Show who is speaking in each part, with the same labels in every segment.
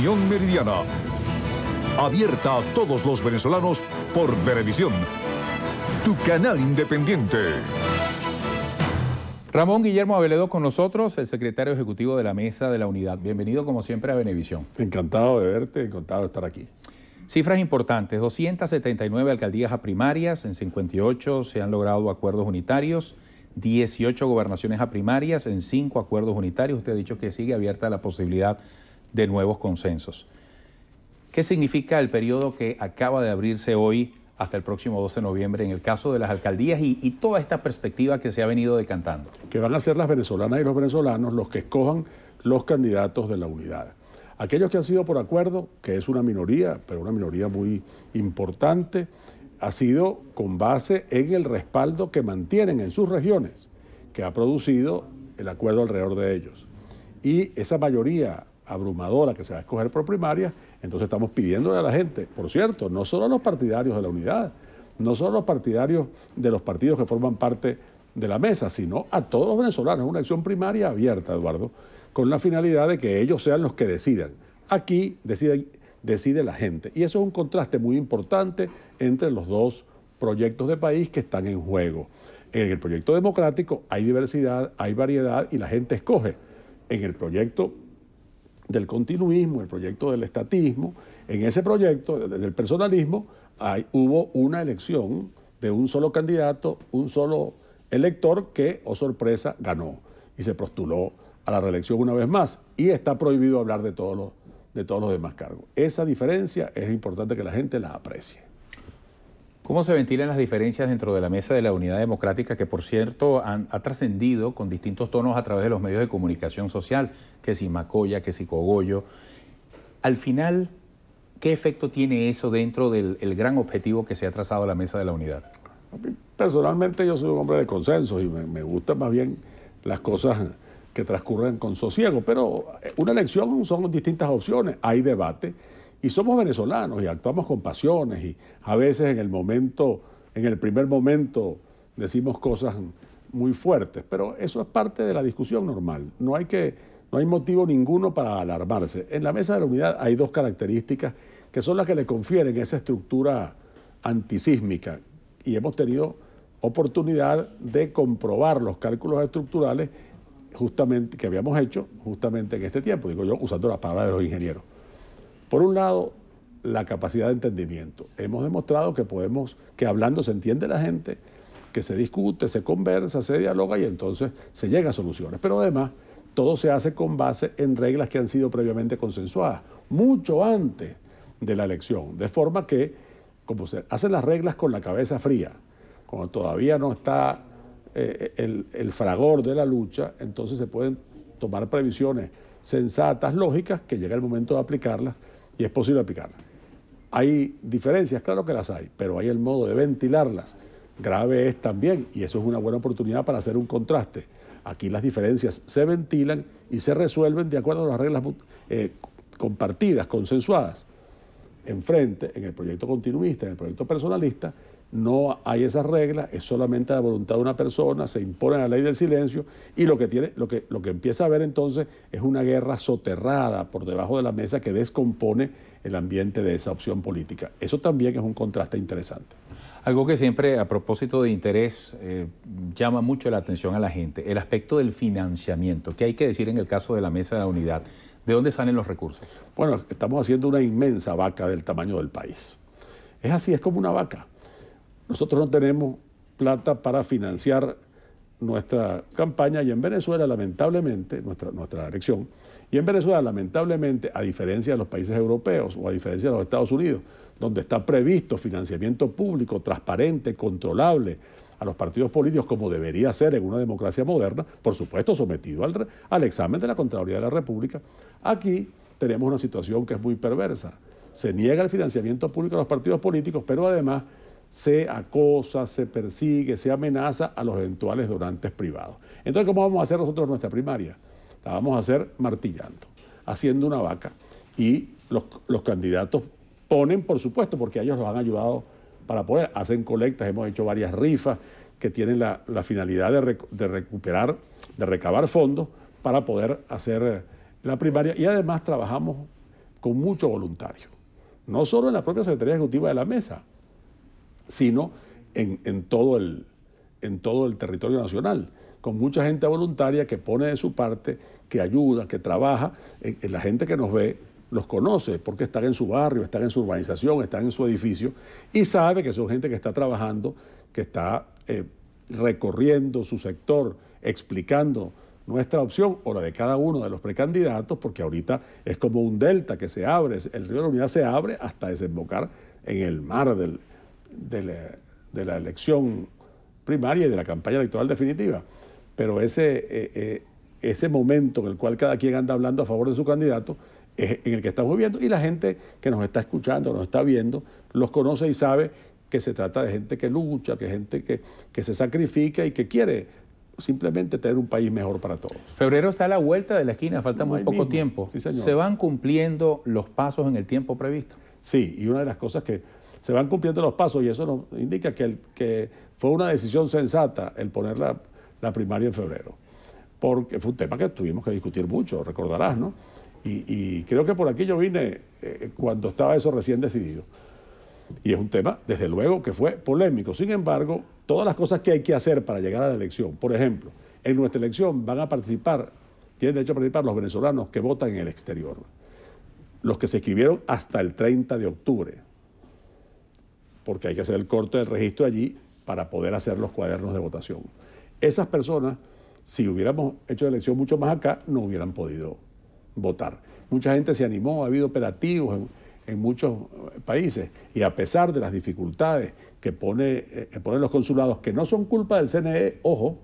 Speaker 1: Unión Meridiana. Abierta a todos los venezolanos por Venevisión, tu canal independiente.
Speaker 2: Ramón Guillermo Aveledo con nosotros, el secretario ejecutivo de la Mesa de la Unidad. Bienvenido como siempre a Venevisión.
Speaker 3: Encantado de verte, encantado de estar aquí.
Speaker 2: Cifras importantes, 279 alcaldías a primarias, en 58 se han logrado acuerdos unitarios, 18 gobernaciones a primarias, en 5 acuerdos unitarios. Usted ha dicho que sigue abierta la posibilidad de nuevos consensos. ¿Qué significa el periodo que acaba de abrirse hoy hasta el próximo 12 de noviembre en el caso de las alcaldías y toda esta perspectiva que se ha venido decantando?
Speaker 3: Que van a ser las venezolanas y los venezolanos los que escojan los candidatos de la unidad. Aquellos que han sido por acuerdo, que es una minoría, pero una minoría muy importante, ha sido con base en el respaldo que mantienen en sus regiones, que ha producido el acuerdo alrededor de ellos. Y esa mayoría abrumadora que se va a escoger por primaria, entonces estamos pidiéndole a la gente, por cierto, no solo a los partidarios de la unidad, no solo a los partidarios de los partidos que forman parte de la mesa, sino a todos los venezolanos, una acción primaria abierta, Eduardo, con la finalidad de que ellos sean los que decidan. Aquí decide la gente. Y eso es un contraste muy importante entre los dos proyectos de país que están en juego. En el proyecto democrático hay diversidad, hay variedad y la gente escoge. En el proyecto del continuismo, el proyecto del estatismo, en ese proyecto del personalismo hubo una elección de un solo candidato, un solo elector que, oh sorpresa, ganó y se postuló a la reelección una vez más y está prohibido hablar de todos los demás cargos. Esa diferencia es importante que la gente la aprecie.
Speaker 2: ¿Cómo se ventilan las diferencias dentro de la Mesa de la Unidad Democrática, que por cierto ha trascendido con distintos tonos a través de los medios de comunicación social, que si Macoya, que si Cogollo? Al final, ¿qué efecto tiene eso dentro del gran objetivo que se ha trazado a la Mesa de la Unidad?
Speaker 3: Personalmente yo soy un hombre de consensos y me gustan más bien las cosas que transcurren con sosiego, pero una elección son distintas opciones, hay debate y somos venezolanos y actuamos con pasiones y a veces en el primer momento decimos cosas muy fuertes, pero eso es parte de la discusión normal, no hay motivo ninguno para alarmarse. En la Mesa de la Unidad hay dos características que son las que le confieren esa estructura antisísmica y hemos tenido oportunidad de comprobar los cálculos estructurales justamente que habíamos hecho justamente en este tiempo, digo yo, usando las palabras de los ingenieros. Por un lado, la capacidad de entendimiento. Hemos demostrado que hablando se entiende la gente, que se discute, se conversa, se dialoga y entonces se llega a soluciones. Pero además, todo se hace con base en reglas que han sido previamente consensuadas, mucho antes de la elección, de forma que, como se hacen las reglas con la cabeza fría, cuando todavía no está el fragor de la lucha, entonces se pueden tomar previsiones sensatas, lógicas, que llega el momento de aplicarlas y es posible aplicarlas. Hay diferencias, claro que las hay, pero hay el modo de ventilarlas. Grave es también, y eso es una buena oportunidad para hacer un contraste. Aquí las diferencias se ventilan y se resuelven de acuerdo a las reglas compartidas, consensuadas. Enfrente, en el proyecto continuista, en el proyecto personalista, no hay esas reglas, es solamente la voluntad de una persona, se impone la ley del silencio y lo que empieza a haber entonces es una guerra soterrada por debajo de la mesa que descompone el ambiente de esa opción política. Eso también es un contraste interesante.
Speaker 2: Algo que siempre, a propósito de interés, llama mucho la atención a la gente, el aspecto del financiamiento. ¿Qué hay que decir en el caso de la Mesa de la Unidad? ¿De dónde salen los recursos?
Speaker 3: Bueno, estamos haciendo una inmensa vaca del tamaño del país. Es así, es como una vaca. Nosotros no tenemos plata para financiar nuestra campaña y en Venezuela, lamentablemente, nuestra elección, y en Venezuela, lamentablemente, a diferencia de los países europeos o a diferencia de los Estados Unidos, donde está previsto financiamiento público, transparente, controlable a los partidos políticos como debería ser en una democracia moderna, por supuesto sometido al examen de la Contraloría de la República, aquí tenemos una situación que es muy perversa. Se niega el financiamiento público a los partidos políticos, pero además se acosa, se persigue, se amenaza a los eventuales donantes privados. Entonces, ¿cómo vamos a hacer nosotros nuestra primaria? La vamos a hacer martillando, haciendo una vaca. Y los candidatos ponen, por supuesto, porque ellos los han ayudado para poder, hacen colectas, hemos hecho varias rifas que tienen la finalidad de recabar fondos para poder hacer la primaria. Y además trabajamos con mucho voluntario. No solo en la propia Secretaría Ejecutiva de la Mesa, sino en todo el territorio nacional, con mucha gente voluntaria que pone de su parte, que ayuda, que trabaja. La gente que nos ve los conoce porque están en su barrio, están en su urbanización, están en su edificio y sabe que son gente que está trabajando, que está recorriendo su sector, explicando nuestra opción o la de cada uno de los precandidatos, porque ahorita es como un delta que se abre, el río de la Unidad se abre hasta desembocar en el mar de la elección primaria y de la campaña electoral definitiva. Pero ese momento en el cual cada quien anda hablando a favor de su candidato es en el que estamos viviendo, y la gente que nos está escuchando, nos está viendo, los conoce y sabe que se trata de gente que lucha, que gente que se sacrifica y que quiere simplemente tener un país mejor para todos.
Speaker 2: Febrero está a la vuelta de la esquina, falta muy poco tiempo.
Speaker 3: Sí, señor.
Speaker 2: ¿Se van cumpliendo los pasos en el tiempo previsto?
Speaker 3: Sí, y una de las cosas que se van cumpliendo los pasos, y eso nos indica que fue una decisión sensata el poner la primaria en febrero, porque fue un tema que tuvimos que discutir mucho, recordarás, ¿no? Y creo que por aquí yo vine cuando estaba eso recién decidido. Y es un tema, desde luego, que fue polémico. Sin embargo, todas las cosas que hay que hacer para llegar a la elección, por ejemplo, en nuestra elección van a participar, tienen derecho a participar los venezolanos que votan en el exterior, los que se inscribieron hasta el 30 de octubre, porque hay que hacer el corte del registro allí para poder hacer los cuadernos de votación. Esas personas, si hubiéramos hecho la elección mucho más acá, no hubieran podido votar. Mucha gente se animó, ha habido operativos en muchos países, y a pesar de las dificultades que ponen los consulados, que no son culpa del CNE, ojo,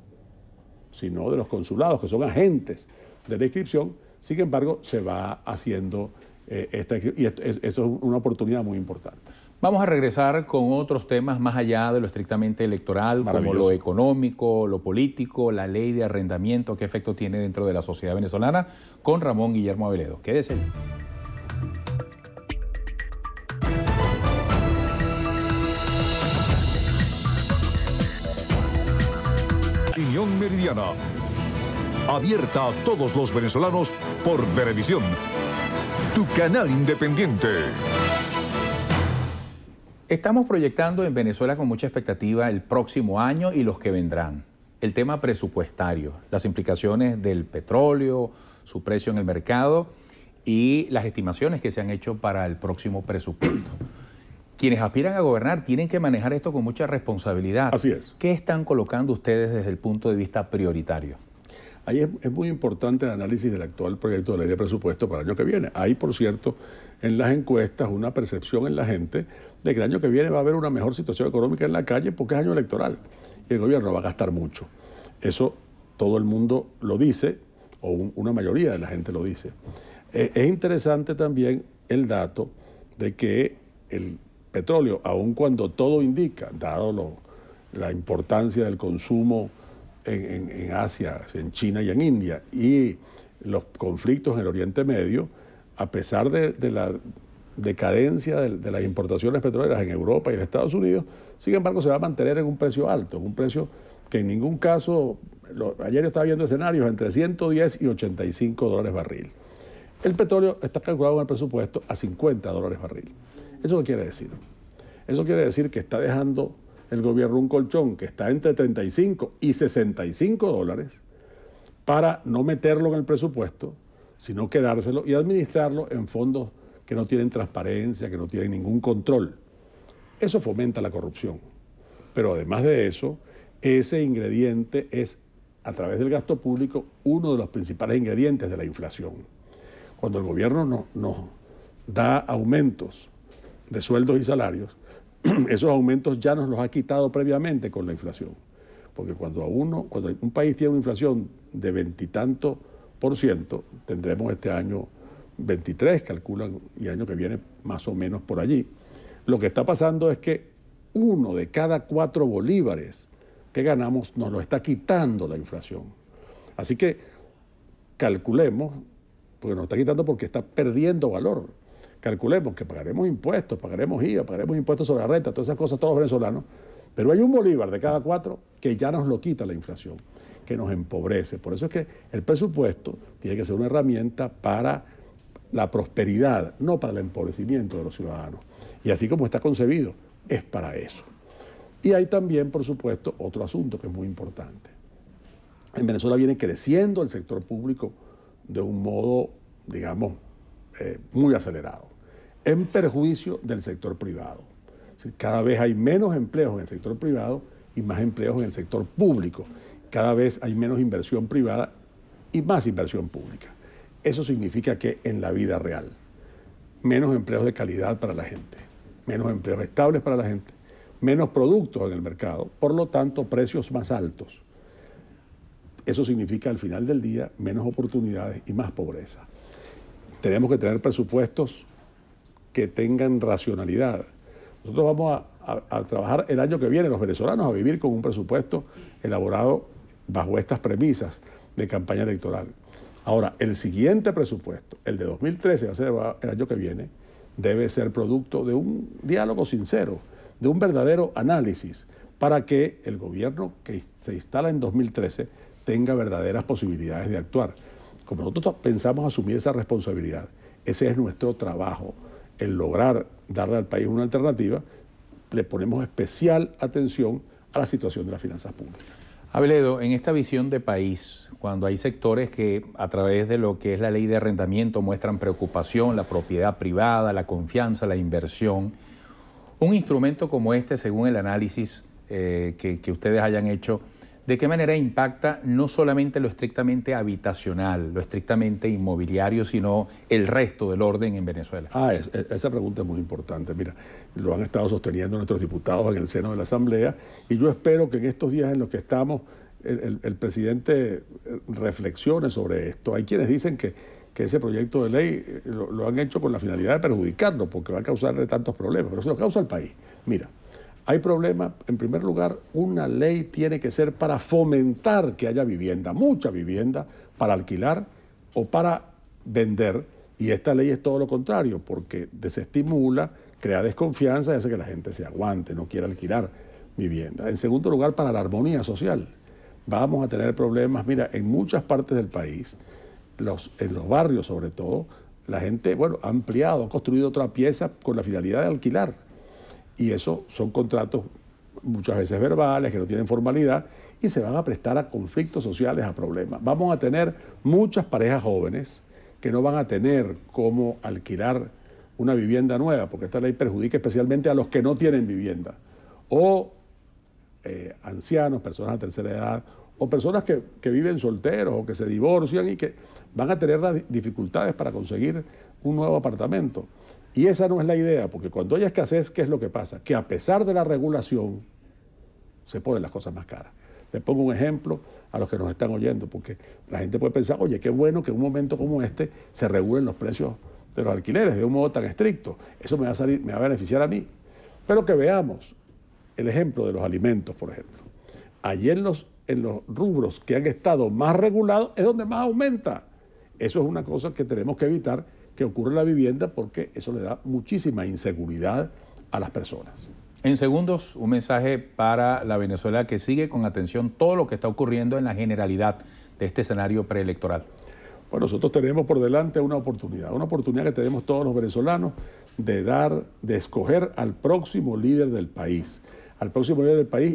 Speaker 3: sino de los consulados, que son agentes de la inscripción, sin embargo, se va haciendo esto es una oportunidad muy importante.
Speaker 2: Vamos a regresar con otros temas más allá de lo estrictamente electoral, como lo económico, lo político, la ley de arrendamiento, qué efecto tiene dentro de la sociedad venezolana, con Ramón Guillermo Aveledo. Quédese ahí.
Speaker 1: Opinión Meridiana, abierta a todos los venezolanos por Venevisión, tu canal independiente.
Speaker 2: Estamos proyectando en Venezuela con mucha expectativa el próximo año y los que vendrán. El tema presupuestario, las implicaciones del petróleo, su precio en el mercado y las estimaciones que se han hecho para el próximo presupuesto. Quienes aspiran a gobernar tienen que manejar esto con mucha responsabilidad.
Speaker 3: Así es.
Speaker 2: ¿Qué están colocando ustedes desde el punto de vista prioritario?
Speaker 3: Ahí es muy importante el análisis del actual proyecto de ley de presupuesto para el año que viene. Hay, por cierto, en las encuestas una percepción en la gente de que el año que viene va a haber una mejor situación económica en la calle porque es año electoral y el gobierno va a gastar mucho. Eso todo el mundo lo dice, o una mayoría de la gente lo dice. Es interesante también el dato de que el petróleo, aun cuando todo indica, dado la importancia del consumo en Asia, en China y en India, y los conflictos en el Oriente Medio, a pesar de la decadencia de las importaciones petroleras en Europa y en Estados Unidos, sin embargo se va a mantener en un precio alto, en un precio que en ningún caso, ayer yo estaba viendo escenarios entre 110 y 85 dólares barril. El petróleo está calculado en el presupuesto a 50 dólares barril. ¿Eso qué quiere decir? Eso quiere decir que está dejando el gobierno un colchón que está entre 35 y 65 dólares para no meterlo en el presupuesto, sino quedárselo y administrarlo en fondos que no tienen transparencia, que no tienen ningún control. Eso fomenta la corrupción. Pero además de eso, ese ingrediente es, a través del gasto público, uno de los principales ingredientes de la inflación. Cuando el gobierno nos da aumentos de sueldos y salarios, esos aumentos ya nos los ha quitado previamente con la inflación. Porque cuando un país tiene una inflación de 20 y tanto %, tendremos este año 23, calculan, y el año que viene más o menos por allí. Lo que está pasando es que 1 de cada 4 bolívares que ganamos nos lo está quitando la inflación. Así que calculemos, porque nos está quitando porque está perdiendo valor. Calculemos que pagaremos impuestos, pagaremos IVA, pagaremos impuestos sobre la renta, todas esas cosas todos los venezolanos, pero hay un bolívar de cada 4 que ya nos lo quita la inflación, que nos empobrece. Por eso es que el presupuesto tiene que ser una herramienta para la prosperidad, no para el empobrecimiento de los ciudadanos. Y así como está concebido, es para eso. Y hay también, por supuesto, otro asunto que es muy importante. En Venezuela viene creciendo el sector público de un modo, digamos, muy acelerado, en perjuicio del sector privado. Cada vez hay menos empleos en el sector privado y más empleos en el sector público. Cada vez hay menos inversión privada y más inversión pública. Eso significa que en la vida real, menos empleos de calidad para la gente, menos empleos estables para la gente, menos productos en el mercado, por lo tanto precios más altos. Eso significa al final del día menos oportunidades y más pobreza. Tenemos que tener presupuestos que tengan racionalidad. Nosotros vamos a trabajar el año que viene, los venezolanos, a vivir con un presupuesto elaborado bajo estas premisas de campaña electoral. Ahora, el siguiente presupuesto, el de 2013, va a ser el año que viene, debe ser producto de un diálogo sincero, de un verdadero análisis, para que el gobierno que se instala en 2013 tenga verdaderas posibilidades de actuar. Como nosotros pensamos asumir esa responsabilidad, ese es nuestro trabajo, el lograr darle al país una alternativa, le ponemos especial atención a la situación de las finanzas públicas.
Speaker 2: Abeledo, en esta visión de país, cuando hay sectores que a través de lo que es la ley de arrendamiento muestran preocupación, la propiedad privada, la confianza, la inversión, un instrumento como este, según el análisis que ustedes hayan hecho, ¿de qué manera impacta no solamente lo estrictamente habitacional, lo estrictamente inmobiliario, sino el resto del orden en Venezuela?
Speaker 3: Esa pregunta es muy importante. Mira, lo han estado sosteniendo nuestros diputados en el seno de la Asamblea y yo espero que en estos días en los que estamos el presidente reflexione sobre esto. Hay quienes dicen que ese proyecto de ley lo han hecho con la finalidad de perjudicarnos porque va a causarle tantos problemas, pero se lo causa al país. Mira, hay problemas. En primer lugar, una ley tiene que ser para fomentar que haya vivienda, mucha vivienda, para alquilar o para vender. Y esta ley es todo lo contrario, porque desestimula, crea desconfianza y hace que la gente se aguante, no quiera alquilar vivienda. En segundo lugar, para la armonía social. Vamos a tener problemas, mira, en muchas partes del país, en los barrios sobre todo, la gente, ha ampliado, ha construido otra pieza con la finalidad de alquilar. Y eso son contratos muchas veces verbales, que no tienen formalidad, y se van a prestar a conflictos sociales, a problemas. Vamos a tener muchas parejas jóvenes que no van a tener cómo alquilar una vivienda nueva, porque esta ley perjudica especialmente a los que no tienen vivienda, o ancianos, personas de tercera edad, o personas que viven solteros o que se divorcian y que van a tener las dificultades para conseguir un nuevo apartamento. Y esa no es la idea, porque cuando hay escasez, ¿qué es lo que pasa? Que a pesar de la regulación, se ponen las cosas más caras. Les pongo un ejemplo a los que nos están oyendo, porque la gente puede pensar, oye, qué bueno que en un momento como este se regulen los precios de los alquileres de un modo tan estricto. Eso me va a beneficiar a mí. Pero que veamos el ejemplo de los alimentos, por ejemplo. Allí en los rubros que han estado más regulados es donde más aumenta. Eso es una cosa que tenemos que evitar que ocurra en la vivienda, porque eso le da muchísima inseguridad a las personas.
Speaker 2: En segundos, un mensaje para la Venezuela que sigue con atención todo lo que está ocurriendo en la generalidad de este escenario preelectoral.
Speaker 3: Bueno, nosotros tenemos por delante una oportunidad que tenemos todos los venezolanos de escoger al próximo líder del país,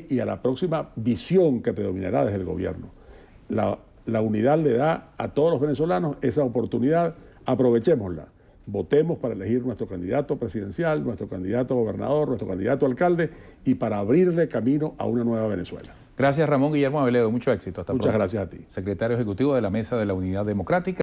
Speaker 3: y a la próxima visión que predominará desde el gobierno. La unidad le da a todos los venezolanos esa oportunidad. Aprovechémosla, votemos para elegir nuestro candidato presidencial, nuestro candidato gobernador, nuestro candidato alcalde y para abrirle camino a una nueva Venezuela.
Speaker 2: Gracias, Ramón Guillermo Abeledo, mucho éxito. Hasta pronto.
Speaker 3: Muchas gracias a ti.
Speaker 2: Secretario Ejecutivo de la Mesa de la Unidad Democrática.